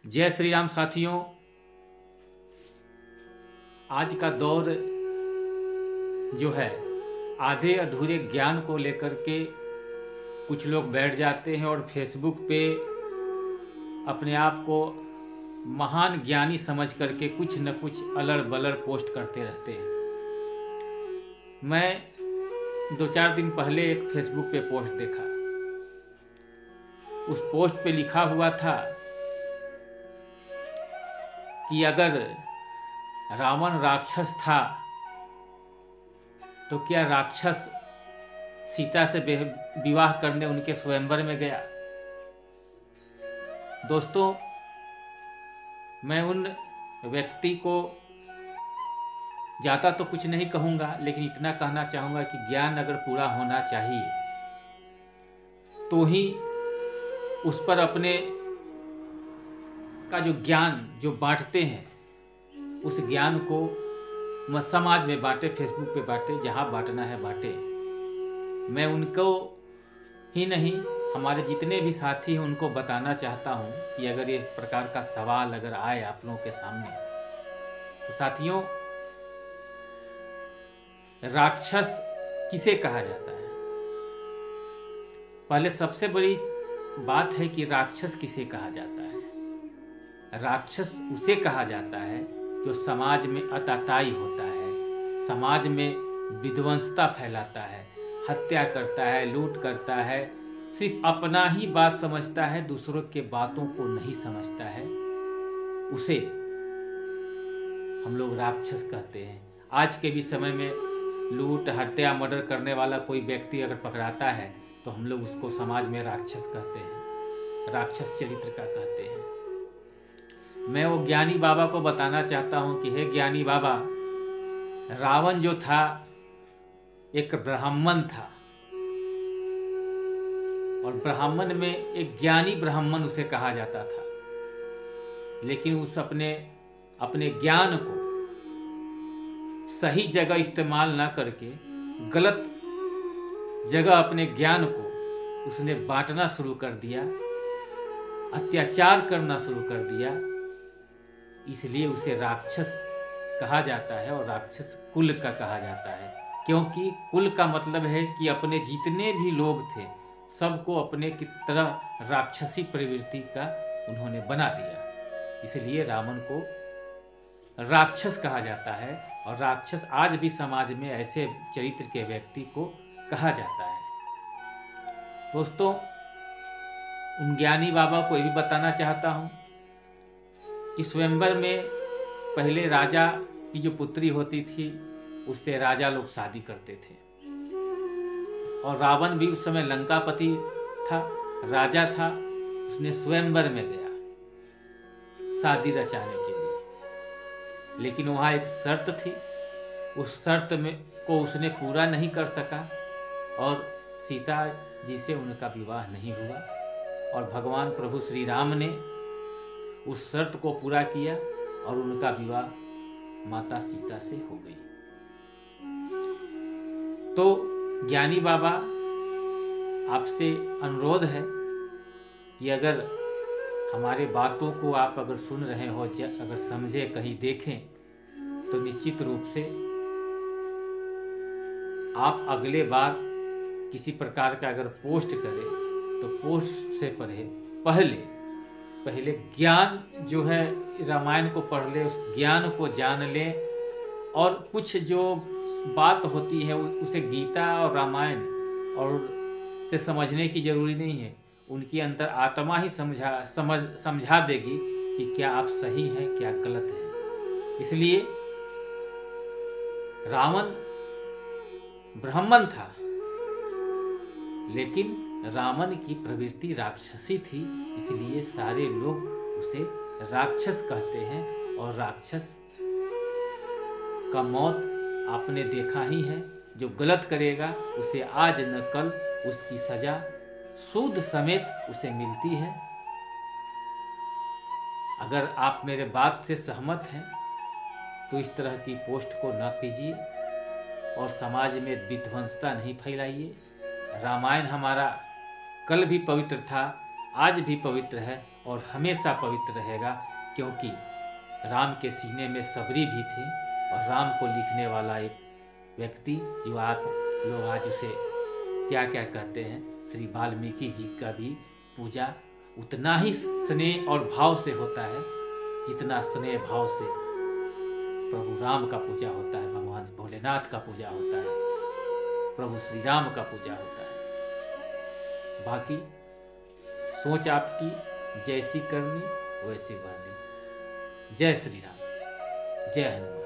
जय श्री राम साथियों। आज का दौर जो है आधे अधूरे ज्ञान को लेकर के कुछ लोग बैठ जाते हैं और फेसबुक पे अपने आप को महान ज्ञानी समझ करके कुछ न कुछ अलड़ बलड़ पोस्ट करते रहते हैं। मैं 2-4 दिन पहले एक फेसबुक पे पोस्ट देखा। उस पोस्ट पे लिखा हुआ था कि अगर रावण राक्षस था तो क्या राक्षस सीता से विवाह करने उनके स्वयंवर में गया। दोस्तों, मैं उन व्यक्ति को ज़्यादा तो कुछ नहीं कहूँगा, लेकिन इतना कहना चाहूँगा कि ज्ञान अगर पूरा होना चाहिए तो ही उस पर अपने का जो ज्ञान जो बांटते हैं उस ज्ञान को समाज में बांटे, फेसबुक पे बांटे, जहाँ बांटना है बांटे। मैं उनको ही नहीं, हमारे जितने भी साथी हैं उनको बताना चाहता हूँ कि अगर ये प्रकार का सवाल अगर आए आप लोगों के सामने तो साथियों, राक्षस किसे कहा जाता है। पहले सबसे बड़ी बात है कि राक्षस किसे कहा जाता है। राक्षस उसे कहा जाता है जो समाज में अताताई होता है, समाज में विध्वंसता फैलाता है, हत्या करता है, लूट करता है, सिर्फ अपना ही बात समझता है, दूसरों के बातों को नहीं समझता है, उसे हम लोग राक्षस कहते हैं। आज के भी समय में लूट, हत्या, मर्डर करने वाला कोई व्यक्ति अगर पकड़ाता है तो हम लोग उसको समाज में राक्षस कहते हैं, राक्षस चरित्र का कहते हैं। मैं वो ज्ञानी बाबा को बताना चाहता हूँ कि हे ज्ञानी बाबा, रावण जो था एक ब्राह्मण था और ब्राह्मण में एक ज्ञानी ब्राह्मण उसे कहा जाता था, लेकिन उस अपने ज्ञान को सही जगह इस्तेमाल ना करके गलत जगह अपने ज्ञान को उसने बांटना शुरू कर दिया, अत्याचार करना शुरू कर दिया। इसलिए उसे राक्षस कहा जाता है और राक्षस कुल का कहा जाता है, क्योंकि कुल का मतलब है कि अपने जितने भी लोग थे सबको अपने की तरह राक्षसी प्रवृत्ति का उन्होंने बना दिया। इसलिए रावण को राक्षस कहा जाता है और राक्षस आज भी समाज में ऐसे चरित्र के व्यक्ति को कहा जाता है। दोस्तों, उन ज्ञानी बाबा को ये भी बताना चाहता हूँ कि स्वयंवर में पहले राजा की जो पुत्री होती थी उससे राजा लोग शादी करते थे और रावण भी उस समय लंकापति था, राजा था। उसने स्वयंवर में गया शादी रचाने के लिए, लेकिन वहाँ एक शर्त थी, उस शर्त में को उसने पूरा नहीं कर सका और सीता जी से उनका विवाह नहीं हुआ और भगवान प्रभु श्री राम ने उस शर्त को पूरा किया और उनका विवाह माता सीता से हो गई। तो ज्ञानी बाबा, आपसे अनुरोध है कि अगर हमारे बातों को आप अगर सुन रहे हो, अगर समझे, कहीं देखें, तो निश्चित रूप से आप अगले बार किसी प्रकार का अगर पोस्ट करें तो पोस्ट से पहले ज्ञान जो है रामायण को पढ़ ले, उस ज्ञान को जान ले और कुछ जो बात होती है उसे गीता और रामायण और से समझने की जरूरी नहीं है, उनकी अंतर आत्मा ही समझा देगी कि क्या आप सही हैं, क्या गलत हैं। इसलिए रावण ब्राह्मण था, लेकिन रावण की प्रवृत्ति राक्षसी थी, इसलिए सारे लोग उसे राक्षस कहते हैं। और राक्षस का मौत आपने देखा ही है, जो गलत करेगा उसे आज न कल उसकी सजा सूद समेत उसे मिलती है। अगर आप मेरे बात से सहमत हैं तो इस तरह की पोस्ट को न कीजिए और समाज में विध्वंसता नहीं फैलाइए। रामायण हमारा कल भी पवित्र था, आज भी पवित्र है और हमेशा पवित्र रहेगा, क्योंकि राम के सीने में सबरी भी थी और राम को लिखने वाला एक व्यक्ति जो आप लोग आज उसे क्या क्या कहते हैं, श्री वाल्मीकि जी का भी पूजा उतना ही स्नेह और भाव से होता है जितना स्नेह भाव से प्रभु राम का पूजा होता है, भगवान भोलेनाथ का पूजा होता है, प्रभु श्री राम का पूजा होता है। बाकी सोच आपकी जैसी करनी वैसी बरनी। जय श्री राम, जय हनुमान।